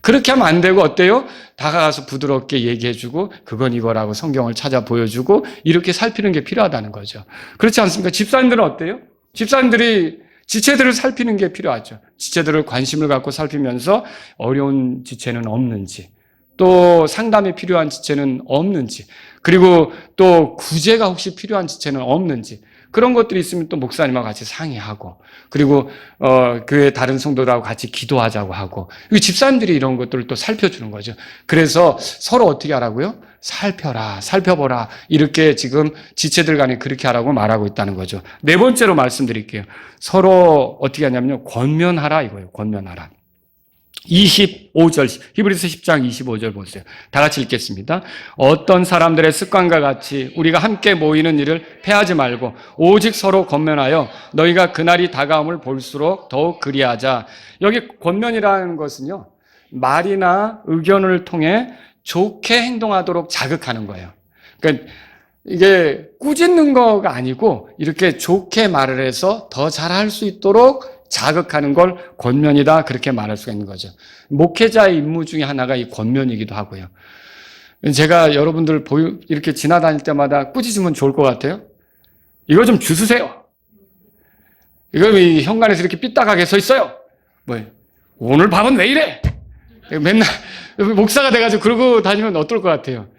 그렇게 하면 안 되고 어때요? 다가가서 부드럽게 얘기해주고 그건 이거라고 성경을 찾아 보여주고 이렇게 살피는 게 필요하다는 거죠. 그렇지 않습니까? 집사님들은 어때요? 집사님들이 지체들을 살피는 게 필요하죠. 지체들을 관심을 갖고 살피면서 어려운 지체는 없는지, 또 상담이 필요한 지체는 없는지, 그리고 또 구제가 혹시 필요한 지체는 없는지, 그런 것들이 있으면 또 목사님하고 같이 상의하고, 그리고 교회 다른 성도들하고 같이 기도하자고 하고, 집사님들이 이런 것들을 또 살펴주는 거죠. 그래서 서로 어떻게 하라고요? 살펴라, 살펴보라, 이렇게 지금 지체들 간에 그렇게 하라고 말하고 있다는 거죠. 네 번째로 말씀드릴게요. 서로 어떻게 하냐면요, 권면하라 이거예요. 권면하라. 25절, 히브리서 10장 25절 보세요. 다 같이 읽겠습니다. 어떤 사람들의 습관과 같이 우리가 함께 모이는 일을 패하지 말고 오직 서로 권면하여 너희가 그날이 다가옴을 볼수록 더욱 그리하자. 여기 권면이라는 것은요, 말이나 의견을 통해 좋게 행동하도록 자극하는 거예요. 그러니까 이게 꾸짖는 거가 아니고 이렇게 좋게 말을 해서 더 잘할 수 있도록 자극하는 걸 권면이다, 그렇게 말할 수가 있는 거죠. 목회자의 임무 중에 하나가 이 권면이기도 하고요. 제가 여러분들 이렇게 지나다닐 때마다 꾸짖으면 좋을 것 같아요. 이거 좀 주스세요. 이거 왜 현관에서 이렇게 삐딱하게 서 있어요? 오늘 밥은 왜 이래? 맨날 목사가 돼가지고 그러고 다니면 어떨 것 같아요?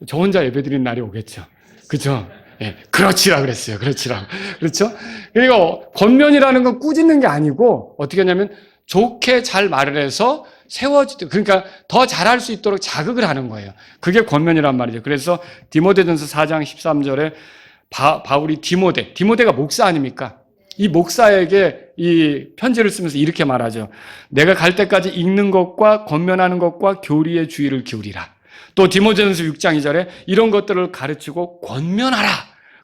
저 혼자 예배드리는 날이 오겠죠. 그죠? 예, 그렇지라 그랬어요. 그렇지라. 그렇죠? 그리고 권면이라는 건 꾸짖는 게 아니고 어떻게 하냐면 좋게 잘 말을 해서 그러니까 더 잘할 수 있도록 자극을 하는 거예요. 그게 권면이란 말이죠. 그래서 디모데전서 4장 13절에 바울이 디모데가 목사 아닙니까? 이 목사에게 이 편지를 쓰면서 이렇게 말하죠. 내가 갈 때까지 읽는 것과 권면하는 것과 교리의 주의를 기울이라. 또 디모데전서 6장 2절에 이런 것들을 가르치고 권면하라.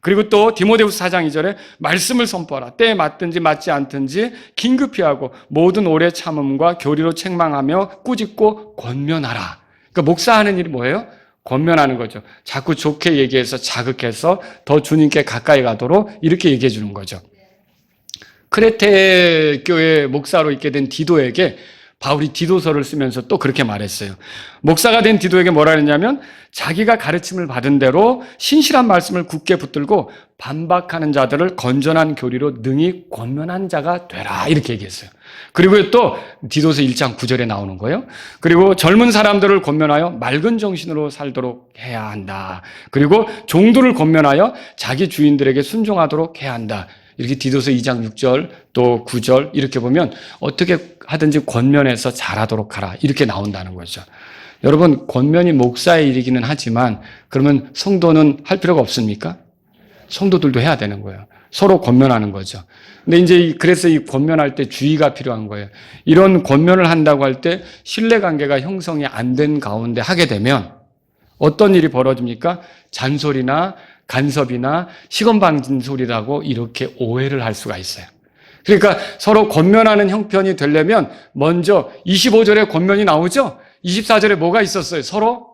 그리고 또 디모데후서 4장 2절에 말씀을 선포하라. 때에 맞든지 맞지 않든지 긴급히 하고 모든 오래 참음과 교리로 책망하며 꾸짖고 권면하라. 그러니까 목사하는 일이 뭐예요? 권면하는 거죠. 자꾸 좋게 얘기해서 자극해서 더 주님께 가까이 가도록 이렇게 얘기해 주는 거죠. 크레테 교회 목사로 있게 된 디도에게 바울이 디도서를 쓰면서 또 그렇게 말했어요. 목사가 된 디도에게 뭐라 했냐면 자기가 가르침을 받은 대로 신실한 말씀을 굳게 붙들고 반박하는 자들을 건전한 교리로 능히 권면한 자가 되라, 이렇게 얘기했어요. 그리고 또 디도서 1장 9절에 나오는 거예요. 그리고 젊은 사람들을 권면하여 맑은 정신으로 살도록 해야 한다. 그리고 종들을 권면하여 자기 주인들에게 순종하도록 해야 한다. 이렇게 디도서 2장 6절 또 9절 이렇게 보면 어떻게 하든지 권면해서 잘하도록 하라, 이렇게 나온다는 거죠. 여러분, 권면이 목사의 일이기는 하지만 그러면 성도는 할 필요가 없습니까? 성도들도 해야 되는 거예요. 서로 권면하는 거죠. 근데 이제 그래서 이 권면할 때 주의가 필요한 거예요. 이런 권면을 한다고 할 때 신뢰관계가 형성이 안 된 가운데 하게 되면 어떤 일이 벌어집니까? 잔소리나 간섭이나 시건방진 소리라고 이렇게 오해를 할 수가 있어요. 그러니까 서로 권면하는 형편이 되려면 먼저 25절에 권면이 나오죠? 24절에 뭐가 있었어요? 서로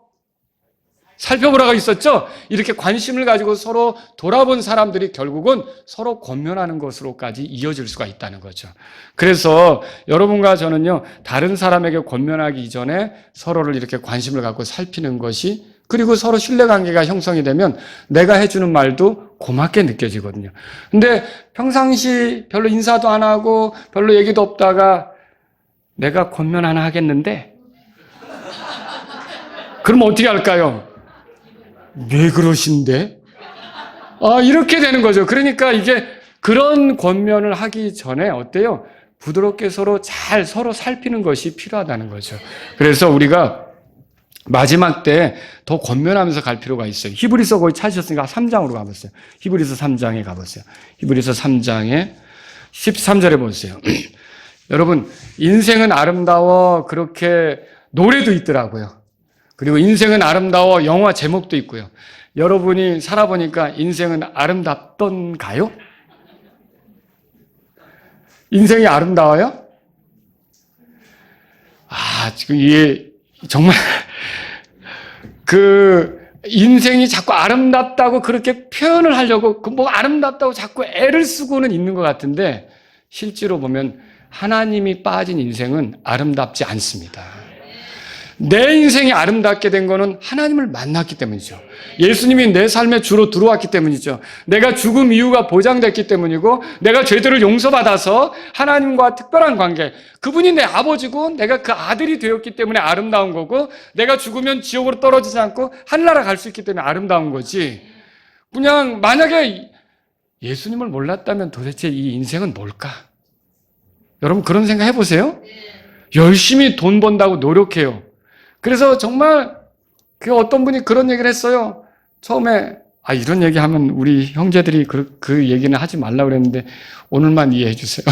살펴보라가 있었죠? 이렇게 관심을 가지고 서로 돌아본 사람들이 결국은 서로 권면하는 것으로까지 이어질 수가 있다는 거죠. 그래서 여러분과 저는요, 다른 사람에게 권면하기 이전에 서로를 이렇게 관심을 갖고 살피는 것이, 그리고 서로 신뢰관계가 형성이 되면 내가 해주는 말도 고맙게 느껴지거든요. 근데 평상시 별로 인사도 안 하고 별로 얘기도 없다가 내가 권면 하나 하겠는데 그러면 어떻게 할까요? 왜 그러신데? 이렇게 되는 거죠. 그러니까 이게 그런 권면을 하기 전에 어때요? 부드럽게 서로 살피는 것이 필요하다는 거죠. 그래서 우리가 마지막 때 더 권면하면서 갈 필요가 있어요. 히브리서 거의 찾으셨으니까 3장으로 가보세요. 히브리서 3장에 가보세요. 히브리서 3장에 13절에 보세요. 여러분, 인생은 아름다워, 그렇게 노래도 있더라고요. 그리고 인생은 아름다워, 영화 제목도 있고요. 여러분이 살아보니까 인생은 아름답던가요? 인생이 아름다워요? 지금 이게 정말 인생이 자꾸 아름답다고 그렇게 표현을 하려고 뭐 아름답다고 자꾸 애를 쓰고는 있는 것 같은데 실제로 보면 하나님이 빠진 인생은 아름답지 않습니다. 내 인생이 아름답게 된 거는 하나님을 만났기 때문이죠. 예수님이 내 삶에 주로 들어왔기 때문이죠. 내가 죽음 이유가 보장됐기 때문이고 내가 죄들을 용서받아서 하나님과 특별한 관계, 그분이 내 아버지고 내가 그 아들이 되었기 때문에 아름다운 거고 내가 죽으면 지옥으로 떨어지지 않고 하늘나라 갈 수 있기 때문에 아름다운 거지. 그냥 만약에 예수님을 몰랐다면 도대체 이 인생은 뭘까? 여러분 그런 생각 해보세요. 열심히 돈 번다고 노력해요. 그래서 정말 어떤 분이 그런 얘기를 했어요. 처음에 이런 얘기하면 우리 형제들이 그 얘기는 하지 말라고 그랬는데 오늘만 이해해 주세요.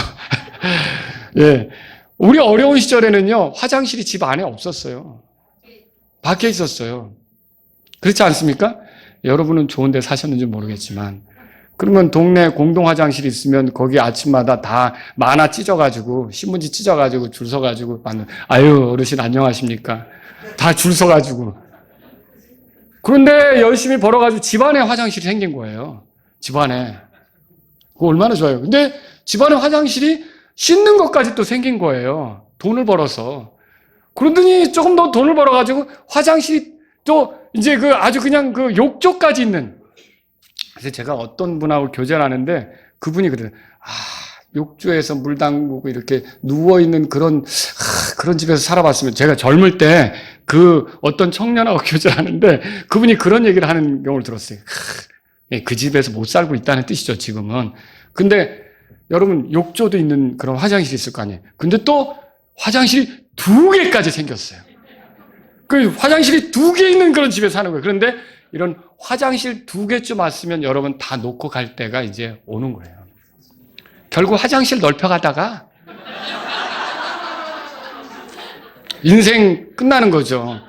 예, 우리 어려운 시절에는요 화장실이 집 안에 없었어요. 밖에 있었어요. 그렇지 않습니까? 여러분은 좋은 데 사셨는지 모르겠지만 그러면 동네 공동 화장실이 있으면 거기 아침마다 다 만화 찢어가지고 신문지 찢어가지고 줄 서가지고 받는, 아유 어르신 안녕하십니까? 다 줄 서가지고. 그런데 열심히 벌어가지고 집안에 화장실이 생긴 거예요. 집안에. 그거 얼마나 좋아요. 근데 집안에 화장실이 씻는 것까지 또 생긴 거예요. 돈을 벌어서. 그러더니 조금 더 돈을 벌어가지고 화장실이 또 이제 아주 그냥 욕조까지 있는. 그래서 제가 어떤 분하고 교제를 하는데 그분이 그래요. 욕조에서 물 담그고 이렇게 누워있는 그런 집에서 살아봤으면, 제가 젊을 때 어떤 청년하고 교제를 하는데 그분이 그런 얘기를 하는 경우를 들었어요. 그 집에서 못 살고 있다는 뜻이죠, 지금은. 근데 여러분, 욕조도 있는 그런 화장실이 있을 거 아니에요. 근데 또 화장실이 2개까지 생겼어요. 그 화장실이 2개 있는 그런 집에 사는 거예요. 그런데 이런 화장실 2개쯤 왔으면 여러분 다 놓고 갈 때가 이제 오는 거예요. 결국 화장실 넓혀가다가 인생 끝나는 거죠.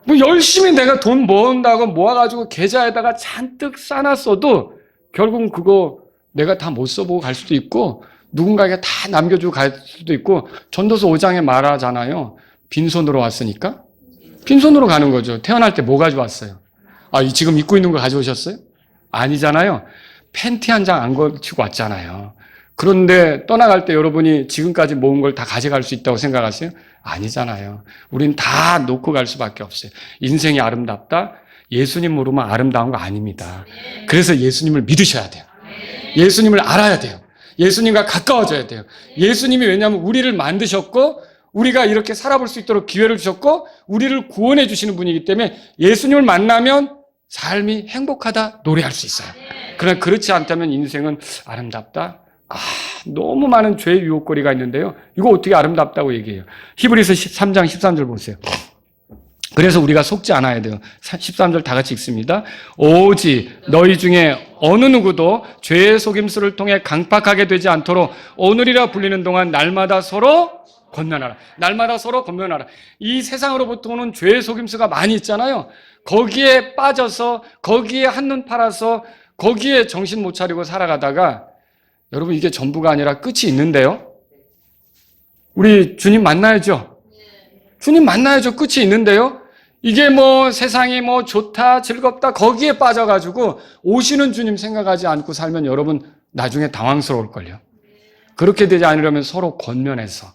뭐 열심히 내가 돈 모은다고 모아가지고 계좌에다가 잔뜩 싸놨어도 결국은 그거 내가 다 못 써보고 갈 수도 있고 누군가에게 다 남겨주고 갈 수도 있고, 전도서 5장에 말하잖아요. 빈손으로 왔으니까 빈손으로 가는 거죠. 태어날 때 뭐 가져왔어요? 지금 입고 있는 거 가져오셨어요? 아니잖아요. 팬티 한 장 안 걸치고 왔잖아요. 그런데 떠나갈 때 여러분이 지금까지 모은 걸 다 가져갈 수 있다고 생각하세요? 아니잖아요. 우린 다 놓고 갈 수밖에 없어요. 인생이 아름답다? 예수님 모르면 아름다운 거 아닙니다. 그래서 예수님을 믿으셔야 돼요. 예수님을 알아야 돼요. 예수님과 가까워져야 돼요. 예수님이 왜냐하면 우리를 만드셨고 우리가 이렇게 살아볼 수 있도록 기회를 주셨고 우리를 구원해 주시는 분이기 때문에 예수님을 만나면 삶이 행복하다 노래할 수 있어요. 그러나 그렇지 않다면 인생은 아름답다? 너무 많은 죄의 유혹거리가 있는데요. 이거 어떻게 아름답다고 얘기해요? 히브리서 13장 13절 보세요. 그래서 우리가 속지 않아야 돼요. 13절 다 같이 읽습니다. 오직 너희 중에 어느 누구도 죄의 속임수를 통해 강팍하게 되지 않도록 오늘이라 불리는 동안 날마다 서로 권면하라. 날마다 서로 권면하라. 이 세상으로부터 오는 죄의 속임수가 많이 있잖아요. 거기에 빠져서 거기에 한눈 팔아서 거기에 정신 못 차리고 살아가다가 여러분 이게 전부가 아니라 끝이 있는데요. 우리 주님 만나야죠. 주님 만나야죠. 끝이 있는데요. 이게 세상이 좋다, 즐겁다 거기에 빠져가지고 오시는 주님 생각하지 않고 살면 여러분 나중에 당황스러울걸요. 그렇게 되지 않으려면 서로 권면해서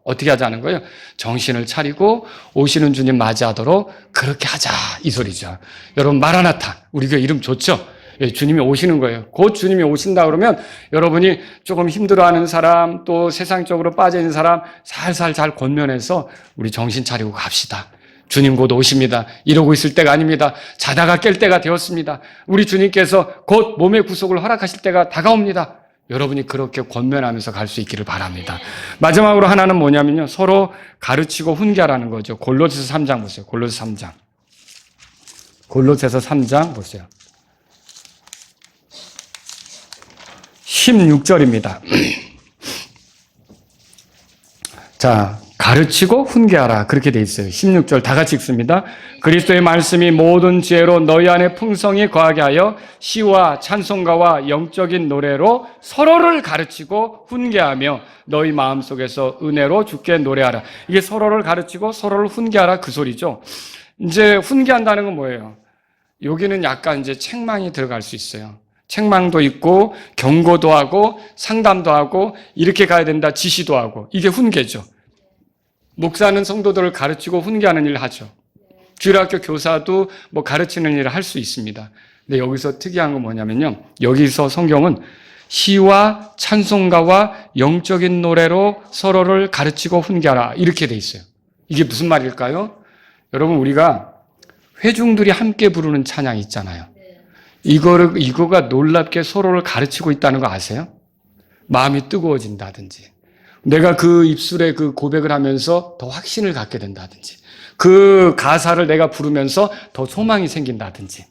어떻게 하자는 거예요? 정신을 차리고 오시는 주님 맞이하도록 그렇게 하자 이 소리죠. 여러분 마라나타 우리 교회 이름 좋죠? 주님이 오시는 거예요. 곧 주님이 오신다 그러면 여러분이 조금 힘들어하는 사람 또 세상적으로 빠져있는 사람 살살 잘 권면해서 우리 정신 차리고 갑시다. 주님 곧 오십니다. 이러고 있을 때가 아닙니다. 자다가 깰 때가 되었습니다. 우리 주님께서 곧 몸의 구속을 허락하실 때가 다가옵니다. 여러분이 그렇게 권면하면서 갈 수 있기를 바랍니다. 마지막으로 하나는 뭐냐면요. 서로 가르치고 훈계하라는 거죠. 골로새서 3장 보세요. 골로새 3장. 골로새서 3장 보세요. 16절입니다. 자, 가르치고 훈계하라. 그렇게 돼 있어요. 16절 다 같이 읽습니다. 그리스도의 말씀이 모든 지혜로 너희 안에 풍성히 거하게 하여 시와 찬송가와 영적인 노래로 서로를 가르치고 훈계하며 너희 마음속에서 은혜로 주께 노래하라. 이게 서로를 가르치고 서로를 훈계하라 그 소리죠. 이제 훈계한다는 건 뭐예요? 여기는 약간 이제 책망이 들어갈 수 있어요. 책망도 있고 경고도 하고 상담도 하고 이렇게 가야 된다 지시도 하고 이게 훈계죠. 목사는 성도들을 가르치고 훈계하는 일을 하죠. 주일학교 교사도 뭐 가르치는 일을 할 수 있습니다. 근데 여기서 특이한 건 뭐냐면요. 여기서 성경은 시와 찬송가와 영적인 노래로 서로를 가르치고 훈계하라 이렇게 돼 있어요. 이게 무슨 말일까요? 여러분 우리가 회중들이 함께 부르는 찬양 있잖아요. 이거가 놀랍게 서로를 가르치고 있다는 거 아세요? 마음이 뜨거워진다든지 내가 그 입술에 그 고백을 하면서 더 확신을 갖게 된다든지 그 가사를 내가 부르면서 더 소망이 생긴다든지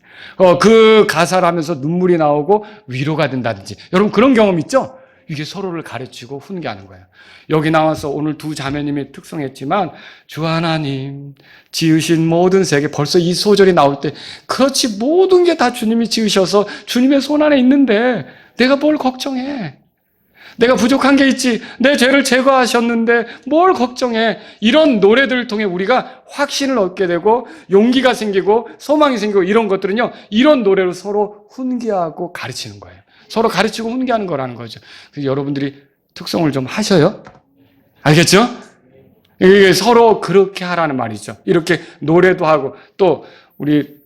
그 가사를 하면서 눈물이 나오고 위로가 된다든지 여러분 그런 경험 있죠? 이게 서로를 가르치고 훈계하는 거예요. 여기 나와서 오늘 두 자매님이 특성했지만 주 하나님 지으신 모든 세계 벌써 이 소절이 나올 때 그렇지 모든 게 다 주님이 지으셔서 주님의 손 안에 있는데 내가 뭘 걱정해. 내가 부족한 게 있지. 내 죄를 제거하셨는데 뭘 걱정해. 이런 노래들을 통해 우리가 확신을 얻게 되고 용기가 생기고 소망이 생기고 이런 것들은요. 이런 노래로 서로 훈계하고 가르치는 거예요. 서로 가르치고 훈계하는 거라는 거죠. 그래서 여러분들이 특성을 좀 하셔요. 알겠죠? 이게 서로 그렇게 하라는 말이죠. 이렇게 노래도 하고 또 우리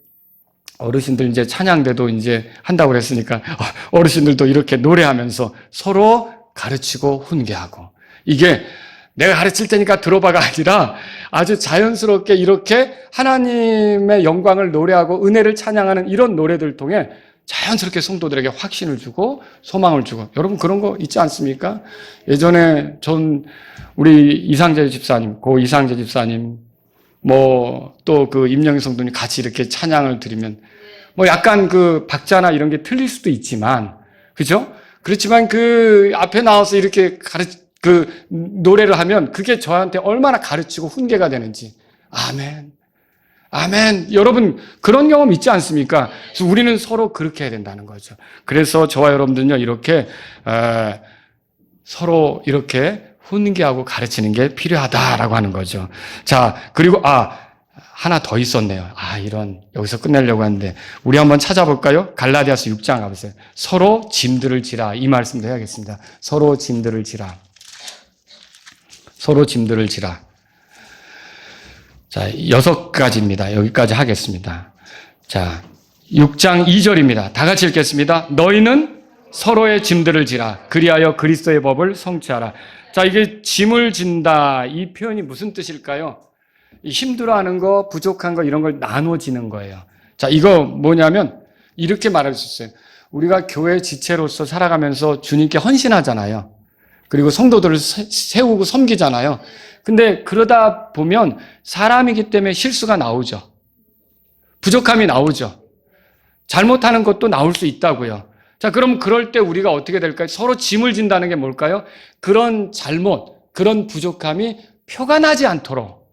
어르신들 이제 찬양대도 이제 한다고 그랬으니까 어르신들도 이렇게 노래하면서 서로 가르치고 훈계하고 이게 내가 가르칠 테니까 들어봐가 아니라 아주 자연스럽게 이렇게 하나님의 영광을 노래하고 은혜를 찬양하는 이런 노래들을 통해 자연스럽게 성도들에게 확신을 주고 소망을 주고 여러분 그런 거 있지 않습니까? 예전에 우리 이상재 집사님, 고 이상재 집사님 뭐 또 그 임영희 성도님 같이 이렇게 찬양을 드리면 뭐 약간 그 박자나 이런 게 틀릴 수도 있지만 그죠? 그렇지만 그 앞에 나와서 이렇게 그 노래를 하면 그게 저한테 얼마나 가르치고 훈계가 되는지. 아멘. 아멘. 여러분 그런 경험 있지 않습니까? 그래서 우리는 서로 그렇게 해야 된다는 거죠. 그래서 저와 여러분들은요 이렇게 서로 이렇게 훈계하고 가르치는 게 필요하다라고 하는 거죠. 자 그리고 하나 더 있었네요. 여기서 끝내려고 하는데 우리 한번 찾아볼까요? 갈라디아서 6장 가보세요. 서로 짐들을 지라 이 말씀도 해야겠습니다. 서로 짐들을 지라. 서로 짐들을 지라. 자, 6가지입니다. 여기까지 하겠습니다. 자, 6장 2절입니다. 다 같이 읽겠습니다. 너희는 서로의 짐들을 지라. 그리하여 그리스도의 법을 성취하라. 자, 이게 짐을 진다. 이 표현이 무슨 뜻일까요? 힘들어하는 거, 부족한 거 이런 걸 나눠지는 거예요. 자, 이거 뭐냐면 이렇게 말할 수 있어요. 우리가 교회 지체로서 살아가면서 주님께 헌신하잖아요. 그리고 성도들을 세우고 섬기잖아요. 근데 그러다 보면 사람이기 때문에 실수가 나오죠. 부족함이 나오죠. 잘못하는 것도 나올 수 있다고요. 자, 그럼 그럴 때 우리가 어떻게 될까요? 서로 짐을 진다는 게 뭘까요? 그런 잘못, 그런 부족함이 표가 나지 않도록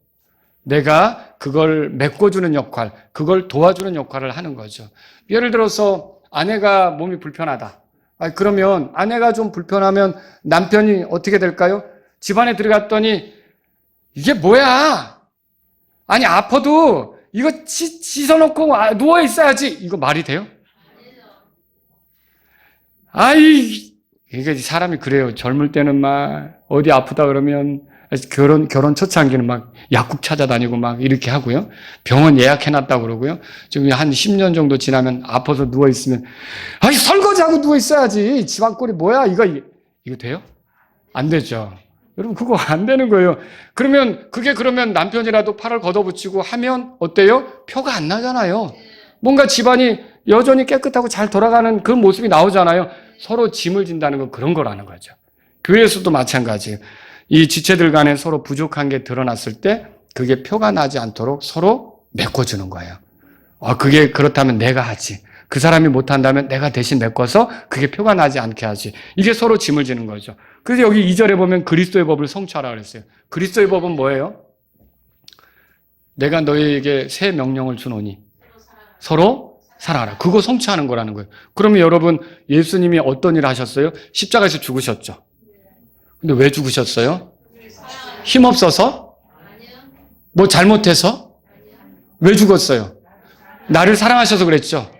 내가 그걸 메꿔주는 역할, 그걸 도와주는 역할을 하는 거죠. 예를 들어서 아내가 몸이 불편하다. 그러면 아내가 좀 불편하면 남편이 어떻게 될까요? 집안에 들어갔더니 이게 뭐야? 아니 아파도 이거 씻어놓고 누워 있어야지. 이거 말이 돼요? 이게 사람이 그래요. 젊을 때는 막 어디 아프다 그러면 결혼 초창기는 막 약국 찾아다니고 막 이렇게 하고요. 병원 예약해놨다고 그러고요. 지금 한 10년 정도 지나면 아파서 누워있으면 설거지하고 누워있어야지. 집안 꼴이 뭐야. 이거 돼요? 안 되죠. 여러분 그거 안 되는 거예요. 그러면 남편이라도 팔을 걷어붙이고 하면 어때요? 표가 안 나잖아요. 뭔가 집안이 여전히 깨끗하고 잘 돌아가는 그런 모습이 나오잖아요. 서로 짐을 진다는 건 그런 거라는 거죠. 교회에서도 마찬가지예요. 이 지체들 간에 서로 부족한 게 드러났을 때 그게 표가 나지 않도록 서로 메꿔주는 거예요. 그게 그렇다면 내가 하지. 그 사람이 못한다면 내가 대신 메꿔서 그게 표가 나지 않게 하지. 이게 서로 짐을 지는 거죠. 그래서 여기 2절에 보면 그리스도의 법을 성취하라 그랬어요. 그리스도의 법은 뭐예요? 내가 너희에게 새 명령을 주노니 서로 사랑하라. 그거 성취하는 거라는 거예요. 그러면 여러분 예수님이 어떤 일을 하셨어요? 십자가에서 죽으셨죠. 근데 왜 죽으셨어요? 힘없어서? 뭐 잘못해서? 왜 죽었어요? 나를 사랑하셔서 그랬죠.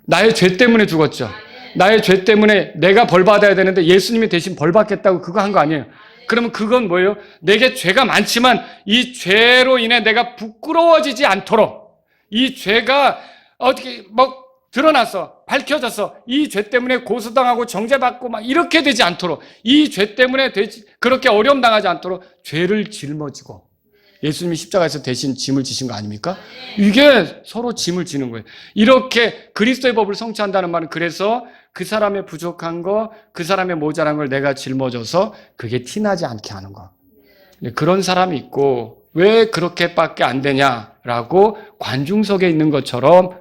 나의 죄 때문에 죽었죠. 나의 죄 때문에 내가 벌 받아야 되는데 예수님이 대신 벌 받겠다고 그거 한 거 아니에요. 그러면 그건 뭐예요? 내게 죄가 많지만 이 죄로 인해 내가 부끄러워지지 않도록 이 죄가 어떻게 드러나서 밝혀져서 이 죄 때문에 고소당하고 정죄받고 막 이렇게 되지 않도록 이 죄 때문에 그렇게 어려움 당하지 않도록 죄를 짊어지고 예수님이 십자가에서 대신 짐을 지신 거 아닙니까? 이게 서로 짐을 지는 거예요. 이렇게 그리스도의 법을 성취한다는 말은 그래서 그 사람의 부족한 거, 그 사람의 모자란 걸 내가 짊어져서 그게 티나지 않게 하는 거. 그런 사람이 있고 왜 그렇게밖에 안 되냐라고 관중석에 있는 것처럼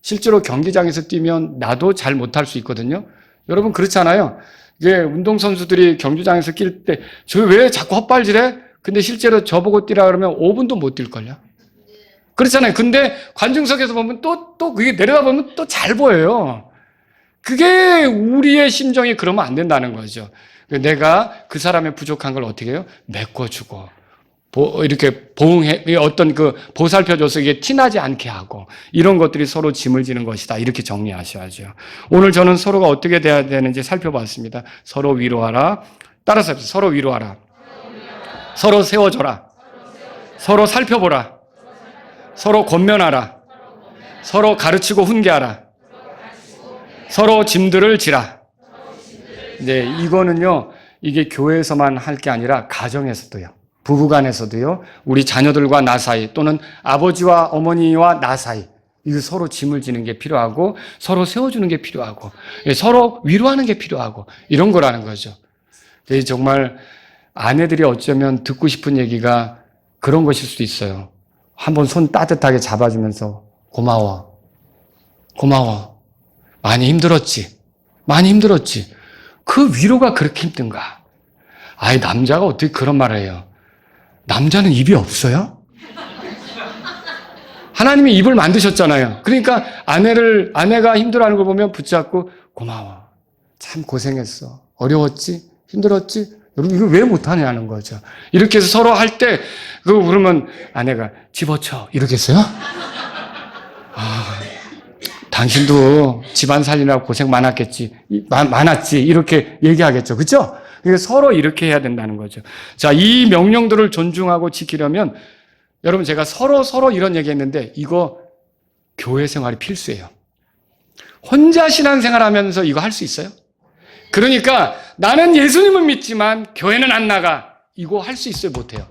실제로 경기장에서 뛰면 나도 잘 못할 수 있거든요. 여러분 그렇잖아요. 이게 운동선수들이 경기장에서 뛸 때 저 왜 자꾸 헛발질해? 근데 실제로 저보고 뛰라 그러면 5분도 못 뛸걸요? 그렇잖아요. 근데 관중석에서 보면 또 그게 내려다보면 또 잘 보여요. 그게 우리의 심정이 그러면 안 된다는 거죠. 내가 그 사람의 부족한 걸 어떻게 해요? 메꿔주고, 이렇게 어떤 보살펴줘서 이게 티나지 않게 하고, 이런 것들이 서로 짐을 지는 것이다. 이렇게 정리하셔야죠. 오늘 저는 서로가 어떻게 돼야 되는지 살펴봤습니다. 서로 위로하라. 따라서 서로 위로하라. 서로 세워줘라. 서로 살펴보라. 서로 권면하라. 서로 가르치고 훈계하라. 서로 짐들을 지라. 네, 이거는요, 이게 교회에서만 할 게 아니라 가정에서도요. 부부간에서도요. 우리 자녀들과 나 사이 또는 아버지와 어머니와 나 사이 이거 서로 짐을 지는 게 필요하고 서로 세워주는 게 필요하고 서로 위로하는 게 필요하고 이런 거라는 거죠. 정말 아내들이 어쩌면 듣고 싶은 얘기가 그런 것일 수도 있어요. 한번 손 따뜻하게 잡아주면서 고마워. 많이 힘들었지. 그 위로가 그렇게 힘든가? 남자가 어떻게 그런 말을 해요? 남자는 입이 없어요? 하나님이 입을 만드셨잖아요. 그러니까 아내가 힘들어하는 걸 보면 붙잡고 고마워. 참 고생했어. 어려웠지? 힘들었지? 여러분, 이걸 왜 못하냐는 거죠. 이렇게 해서 서로 할 때, 그러면 아내가 집어쳐. 이렇게 했어요? 당신도 집안 살리느라고 고생 많았지. 이렇게 얘기하겠죠. 그죠? 그러니까 서로 이렇게 해야 된다는 거죠. 자, 이 명령들을 존중하고 지키려면, 여러분, 제가 서로 이런 얘기 했는데, 이거 교회 생활이 필수예요. 혼자 신앙생활 하면서 이거 할 수 있어요? 그러니까 나는 예수님을 믿지만 교회는 안 나가. 이거 할 수 있어요? 못해요?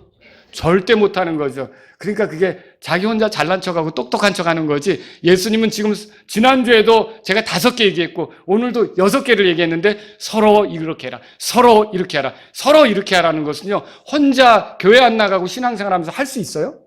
절대 못하는 거죠. 그러니까 그게 자기 혼자 잘난 척하고 똑똑한 척하는 거지. 예수님은 지금 지난주에도 제가 5개 얘기했고 오늘도 6개를 얘기했는데 서로 이렇게 해라. 서로 이렇게 하라. 서로 이렇게 하라는 것은요. 혼자 교회 안 나가고 신앙생활하면서 할 수 있어요?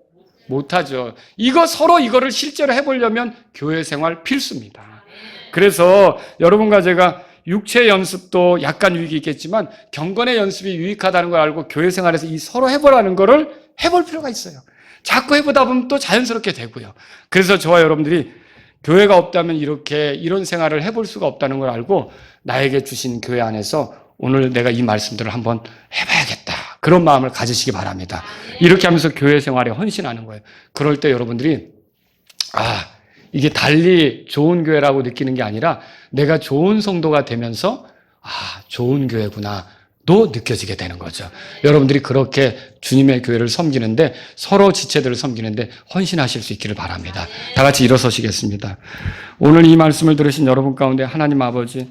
못하죠. 이거를 실제로 해보려면 교회 생활 필수입니다. 그래서 여러분과 제가 육체 연습도 약간 유익이 있겠지만 경건의 연습이 유익하다는 걸 알고 교회 생활에서 이 서로 해보라는 거를 해볼 필요가 있어요. 자꾸 해보다 보면 또 자연스럽게 되고요. 그래서 저와 여러분들이 교회가 없다면 이런 생활을 해볼 수가 없다는 걸 알고 나에게 주신 교회 안에서 오늘 내가 이 말씀들을 한번 해봐야겠다. 그런 마음을 가지시기 바랍니다. 이렇게 하면서 교회 생활에 헌신하는 거예요. 그럴 때 여러분들이 이게 달리 좋은 교회라고 느끼는 게 아니라 내가 좋은 성도가 되면서 좋은 교회구나 도 느껴지게 되는 거죠. 여러분들이 그렇게 주님의 교회를 섬기는데 서로 지체들을 섬기는데 헌신하실 수 있기를 바랍니다. 다 같이 일어서시겠습니다. 오늘 이 말씀을 들으신 여러분 가운데 하나님 아버지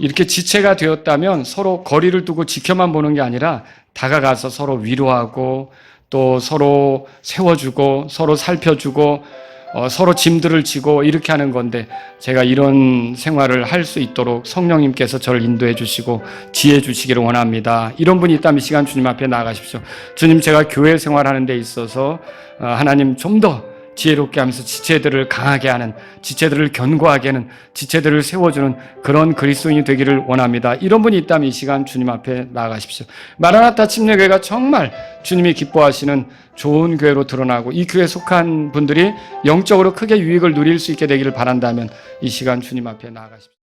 이렇게 지체가 되었다면 서로 거리를 두고 지켜만 보는 게 아니라 다가가서 서로 위로하고 또 서로 세워주고 서로 살펴주고 서로 짐들을 지고 이렇게 하는 건데, 제가 이런 생활을 할 수 있도록 성령님께서 저를 인도해 주시고 지혜 주시기를 원합니다. 이런 분이 있다면 이 시간 주님 앞에 나아가십시오. 주님, 제가 교회 생활하는 데 있어서 하나님 좀 더 지혜롭게 하면서 지체들을 강하게 하는, 지체들을 견고하게 하는, 지체들을 세워주는 그런 그리스도인이 되기를 원합니다. 이런 분이 있다면 이 시간 주님 앞에 나아가십시오. 마라나타 침례교회가 정말 주님이 기뻐하시는 좋은 교회로 드러나고 이 교회에 속한 분들이 영적으로 크게 유익을 누릴 수 있게 되기를 바란다면 이 시간 주님 앞에 나아가십시오.